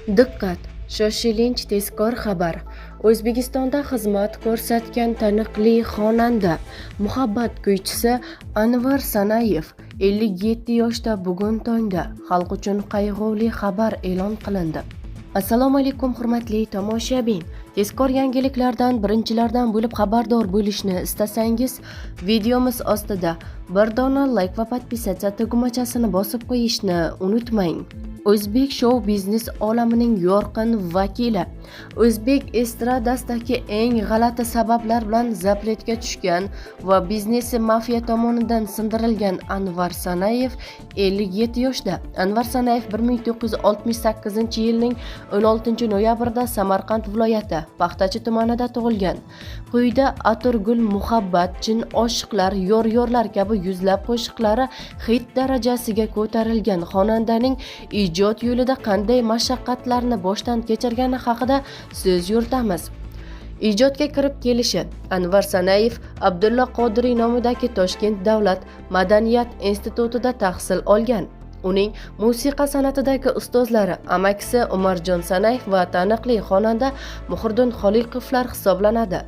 Diqqat! Shoshilinch tezkor xabar. O'zbekistonda xizmat ko'rsatgan taniqli xonanda, muhabbat kuychisi Anvar Sanayev 57 yoshda bugun tongda xalq uchun qayg'uli xabar e'lon qilindi. Assalomu alaykum hurmatli tomoshabin. Tezkor yangiliklardan birinchilardan bo'lib xabardor bo'lishni istasangiz, videomiz ostida bir dona like va podpisatsiya tugmachasini bosib qo'yishni unutmang. O'zbek shou-biznes olamining yorqin vakili, o'zbek estradasidagi eng g'alati sabablar bilan zapretga tushgan va biznesi mafiya tomonidan sindirilgan Anvar Sanayev 57 yoshda. Anvar Sanayev 1968-yilning 16-noyabrida Samarqand viloyati Paxtachi tumanida tug'ilgan. Quyida Atirgul, Muhabbat, Jin oshiqlar, Yor-yorlar kabi yuzlab qo'shiqlari hit darajasiga ko'tarilgan xonandaning ijod yo'lida qanday mashaqqatlarni boshdan kechirgani haqida so'z yuritamiz. Ijodga kirib kelishi: Anvar Sanayev Abdulla Qodiriy nomidagi Toshkent davlat madaniyat institutida tahsil olgan. Uning musiqa san'atidagi ustozlari amakisi Umarjon Sanayev va taniqli xonanda Muhirdin Xoliqovlar hisoblanadi.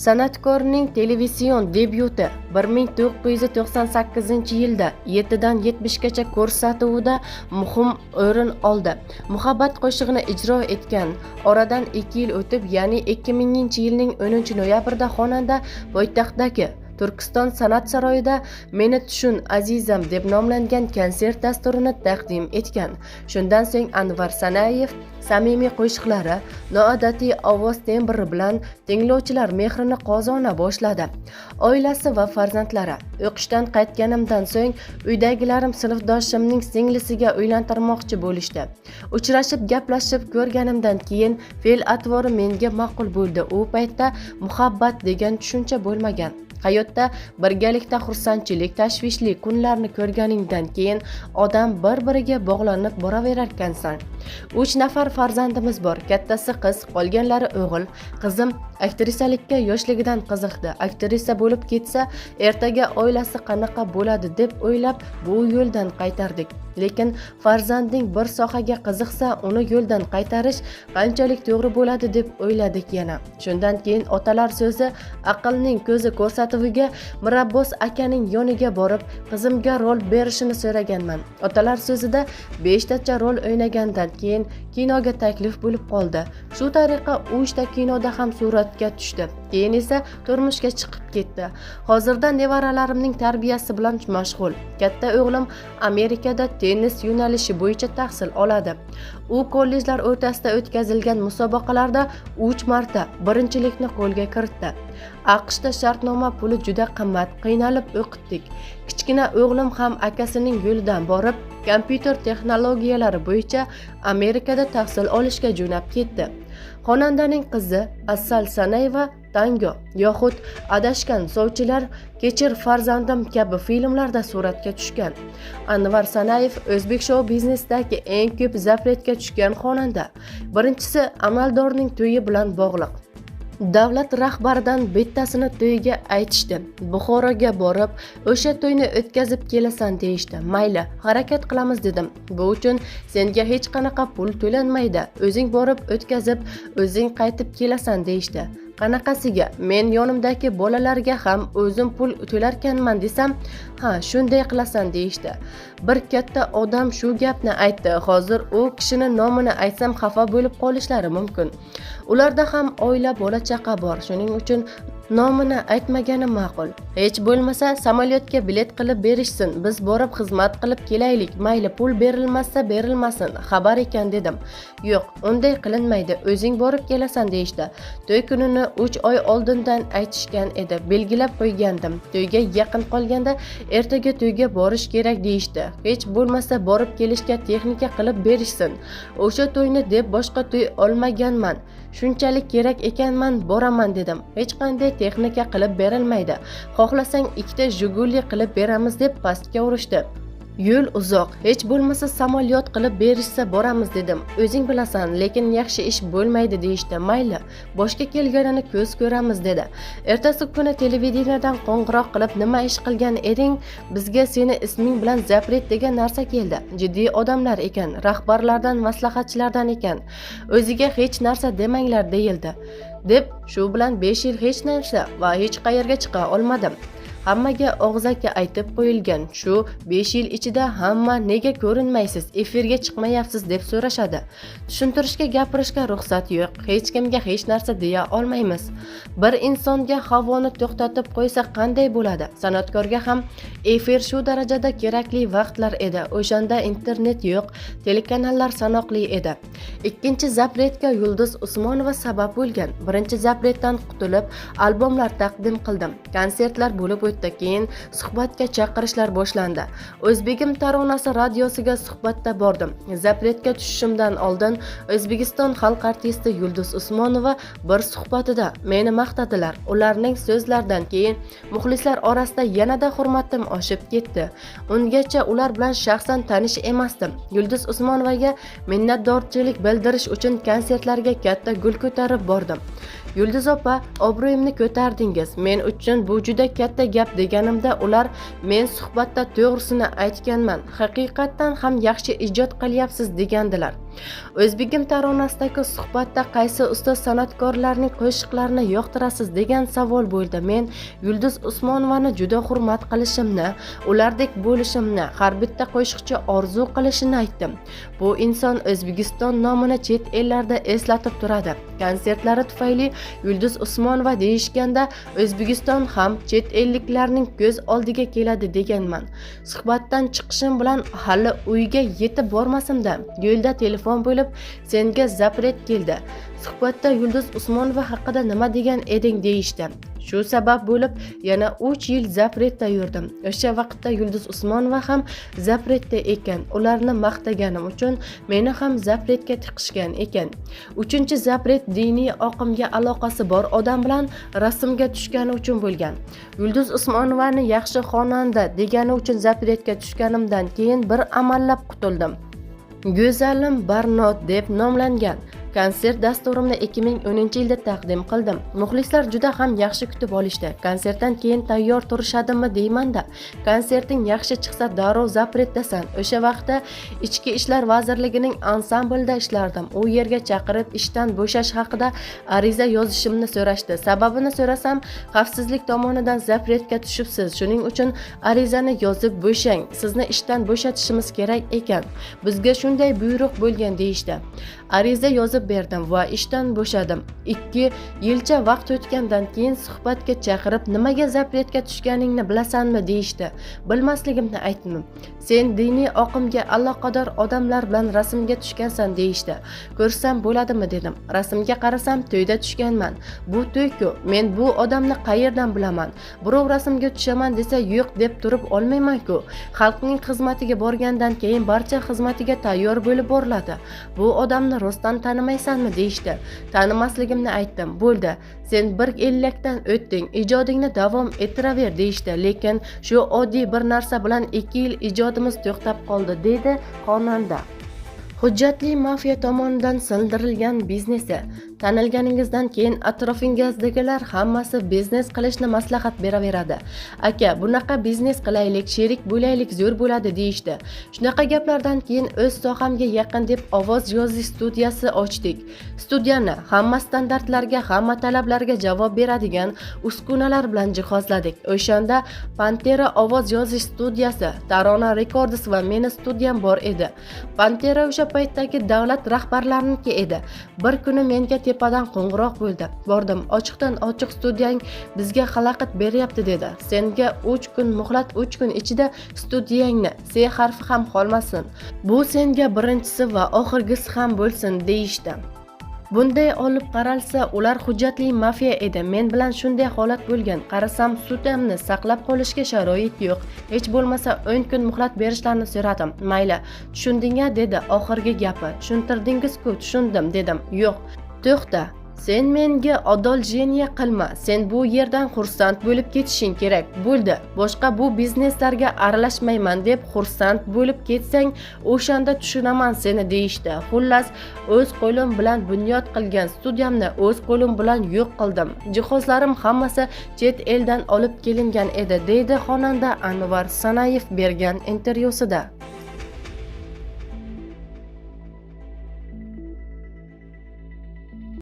San'atkorning televizion debyuti 1998-yilda 7 dan 70 gacha ko'rsatuvida muhim o'rin oldi. Muhabbat qo'shig'ini ijro etgan. Oradan 2 yil o'tib, ya'ni 2000-yilning 10-noyabrida xonanda poytaxtdagi Turkiston san'at saroyida Meni tushun azizam deb nomlangan konsert dasturini taqdim etgan. Shundan so'ng Anvar Sanayev samimiy qo'shiqlari, noodatiy ovoz tembri bilan tinglovchilar mehrini qozona boshladi. Oilasi va farzandlari: o'qishdan qaytganimdan so'ng uydagilarim sinfdoshimning singlisiga uylantirmoqchi bo'lishdi. Uchrashib gaplashib ko'rganimdan keyin fe'l-atvori menga ma'qul bo'ldi. U paytda muhabbat degan tushuncha bo'lmagan. Hayotda birgalikda xursandchilik, tashvishli kunlarni ko'rganingdan keyin odam bir-biriga bog'lanib boraverarkansan. 3 nafar farzandimiz bor. Kattasi qiz, qolganlari o'g'il. Qizim aktrisalikka yoshligidan qiziqdi. Aktrisa bo'lib ketsa, ertaga oilasi qanaqa bo'ladi deb o'ylab bu yo'ldan qaytardik. Lekin farzanding bir sohaga qiziqsa, uni yo'ldan qaytarish qanchalik to'g'ri bo'ladi deb o'yladik yana. Shundan keyin otalar so'zi aqlning ko'zi ko'rsatuviga Mirabbos akaning yoniga borib, qizimga rol berishini so'raganman. Otalar so'zida 5 tacha rol o'ynagandan keyin kinoga taklif bo'lib qoldi. Shu tariqa 3 ta kinoda ham suratga tushdi. Keyin esa turmushga chiqib ketdi. Hozirda nevaralarimning tarbiyasi bilan mashg'ul. Katta o'g'lim Amerikada tennis yo'nalishi bo'yicha tahsil oladi. U kollejlar o'rtasida o'tkazilgan musobaqalarda 3 marta birinchilikni qo'lga kiritdi. AQShda shartnoma puli juda qimmat, qiynalib o'qitdik. Kichkina o'g'lim ham akasining yo'lidan borib, kompyuter texnologiyalari bo'yicha Amerikada tahsil olishga jo'nab ketdi. Xonandaning qizi Asal Sanayeva Tango yoxud Adashgan sovchilar, Kechir farzandim kabi filmlarda suratga tushgan. Anvar Sanayev o'zbek shou-biznesidagi eng ko'p zapretga tushgan xonanda. Birinchisi amaldorning to'yi bilan bog'liq. Davlat rahbaridan bittasini to'yiga aytishdi. Buxoroga borib, o'sha to'yni o'tkazib kelasan deyishdi. Mayli, harakat qilamiz dedim. Bu uchun senga hech qanaqa pul to'lanmaydi. O'zing borib o'tkazib, o'zing qaytib kelasan deyishdi. Qanaqasiga? Men yonimdagi bolalarga ham o'zim pul to'larkanman desam, ha, shunday qilasan deyishdi. Bir katta odam shu gapni aytdi. Hozir u kishini nomini aytsam xafa bo'lib qolishlari mumkin. Ularda ham oila, bola chaqa bor. Shuning uchun nomini aytmagani ma'qul. Hech bo'lmasa samolyotga bilet qilib berishsin. Biz borib xizmat qilib kelaylik. Mayli, pul berilmasa berilmasin. Xabar ekan dedim. Yo'q, unday qilinmaydi. O'zing borib kelasan deyishdi. To'y kunini 3 oy oldindan aytishgan edi. Belgilab qo'ygandim. To'yga yaqin qolganda ertaga to'yga borish kerak deyishdi. Hech bo'lmasa borib kelishga texnika qilib berishsin. O'sha to'yni deb boshqa to'y olmaganman. Shunchalik kerak ekanman, boraman dedim. Hech qanday texnika qilib berilmaydi. Xohlasang 2 ta Jiguli qilib beramiz deb pastga urishdi. Yo'l uzoq, hech bo'lmasa samolyot qilib berishsa boramiz dedim. O'zing bilasan, lekin yaxshi ish bo'lmaydi deyishdi. Mayli, boshga kelganini ko'z ko'ramiz dedi. Ertasi kuni televideniyadan qo'ng'iroq qilib, nima ish qilgan eding? Bizga seni isming bilan zapret degan narsa keldi. Jiddiy odamlar ekan, rahbarlardan, maslahatchilardan ekan. O'ziga hech narsa demanglar deyildi. Deb shu bilan 5 yil hech narsa va hech qayerga chiqa olmadim. Hammaga og'zaki aytib qo'yilgan. Shu 5 yil ichida hamma nega ko'rinmaysiz, efirga chiqmayapsiz deb so'rashadi. Tushuntirishga, gapirishga ruxsat yo'q. Hech kimga hech narsa deya olmaymiz. Bir insonga havoni to'xtatib qo'ysa qanday bo'ladi? San'atkorga ham efir shu darajada kerakli vaqtlar edi. O'shanda internet yo'q, telekanallar sanoqli edi. Ikkinchi zapretga Yulduz Usmonova sabab bo'lgan. Birinchi zapretdan qutulib, albomlar taqdim qildim. Konsertlar bo'lib o'tdi. Keyin suhbatga chaqirishlar boshlandi. O'zbegim taronasi radiosiga suhbatda bordim. Zapretga tushishimdan oldin O'zbekiston xalq artisti Yulduz Usmonova bir suhbatida meni maqtadilar. Ularning so'zlaridan keyin muxlislar orasida yanada hurmatim oshib ketdi. Ungacha ular bilan shaxsan tanish emasdim. Yulduz Usmonovaga minnatdorchilik bildirish uchun konsertlarga katta gul ko'tarib bordim. Yulduz opa, obro'yimni ko'tardingiz. Men uchun bu juda katta gap deganimda ular men suhbatda to'g'risini aytganman. Haqiqatdan ham yaxshi ijod qilyapsiz degandilar. O'zbegim taronasidagi suhbatda qaysi ustoz san'atkorlarning qo'shiqlarini yoqtirasiz degan savol bo'ldi. Men Yulduz Usmonovani juda hurmat qilishimni, ulardek bo'lishimni, har bitta qo'shiqchi orzu qilishini aytdim. Bu inson O'zbekiston nomini chet ellarda eslatib turadi. Konsertlari tufayli Yulduz Usmonova deyishganda O'zbekiston ham chet elliklarning ko'z oldiga keladi deganman. Suhbatdan chiqishim bilan hali uyga yetib bormasimda yo'lda telefon bo'lib, senga zapret keldi. Suhbatda Yulduz Usmonova haqida nima degan eding deyishdi. Shu sabab bo'lib yana 3 yil zapretda yurdim. O'sha vaqtda Yulduz Usmonova ham zapretda ekan. Ularni maqtaganim uchun meni ham zapretga tiqishgan ekan. 3-chi zapret diniy oqimga aloqasi bor odam bilan rasmga tushgani uchun bo'lgan. Yulduz Usmonovani yaxshi xonanda degani uchun zapretga tushganimdan keyin bir amallab qutuldim. Go'zalim Barnot deb nomlangan konsert dasturimni 2010-yilda taqdim qildim. Muxlislar juda ham yaxshi kutib olishdi. Konsertdan keyin tayyor turishadimi deymanda. Konserting yaxshi chiqsa darrov zapretasan. O'sha vaqtda Ichki ishlar vazirligining ansamblida ishlardim. U yerga chaqirib ishdan bo'shash haqida ariza yozishimni so'rashdi. Sababini so'rasam, xavfsizlik tomonidan zapretga tushibsiz. Shuning uchun arizani yozib bo'shang. Sizni ishdan bo'shatishimiz kerak ekan. Bizga shunday buyruq bo'lgan deyishdi. Ariza yozib berdim va ishdan bo'shadim. 2 yilcha vaqt o'tgandan keyin suhbatga chaqirib, nimaga zapretga tushganingni bilasanmi deyishdi. Bilmasligimni aytdim. Sen diniy oqimga aloqador odamlar bilan rasmga tushgansan deyishdi. Ko'rsam bo'ladimi dedim. Rasmga qarasam to'yda tushganman. Bu to'y-ku, men bu odamni qayerdan bilaman? Birov rasmga tushaman desa yo'q deb turib olmayman-ku. Xalqning xizmatiga borgandan keyin barcha xizmatiga tayyor bo'lib boriladi. Bu odamni rostdan tanimaysanmi deyishdi. Tanimasligimni aytdim. Bo'ldi. Sen bir ellakdan o'tding, ijodingni davom ettiraver deyishdi. Lekin shu oddiy bir narsa bilan 2 yil ijodimiz to'xtab qoldi dedi xonanda. Hujjatli mafiya tomonidan sindirilgan biznesi. Tanilganingizdan keyin atrofingizdagilar hammasi biznes qilishni maslahat beraveradi. Aka, bunaqa biznes qilaylik, sherik bo'laylik, zo'r bo'ladi deyishdi. Shunaqa gaplardan keyin o'z sohamga yaqin deb ovoz yozish studiyasi ochdik. Studiyani hamma standartlarga, hamma talablarga javob beradigan uskunalar bilan jihozladik. O'shanda Pantera ovoz yozish studiyasi, Tarona Records va meni studiyam bor edi. Pantera o'sha paytdagi davlat rahbarlariniki edi. Bir kuni menga tepadan qo'ng'iroq bo'ldi. Bordim, ochiqdan ochiq studiyang bizga xalaqit beryapti dedi. Senga 3 kun muhlat, 3 kun ichida studiyangni S harfi ham qolmasin. Bu senga birinchisi va oxirgisi ham bo'lsin deyishdi. Bunday olib qaralsa, ular hujjatli mafiya edi. Men bilan shunday holat bo'lgan. Qarasam, sudimni saqlab qolishga sharoit yo'q. Hech bo'lmasa 10 kun muhlat berishlarini so'radim. Mayli, tushunding-a dedi oxirgi gapi. Tushuntirdingiz-ku, tushundim dedim. Yo'q. To'xta. Sen menga odolgeniya qilma. Sen bu yerdan xursand bo'lib ketishing kerak. Bo'ldi. Boshqa bu bizneslarga aralashmayman deb xursand bo'lib ketsang, o'shanda tushunaman seni deyishdi. Xullas, o'z qo'lim bilan bunyod qilgan studiyamni o'z qo'lim bilan yo'q qildim. Jihozlarim hammasi chet eldan olib kelingan edi, deydi xonanda Anvar Sanayev bergan intervyusida.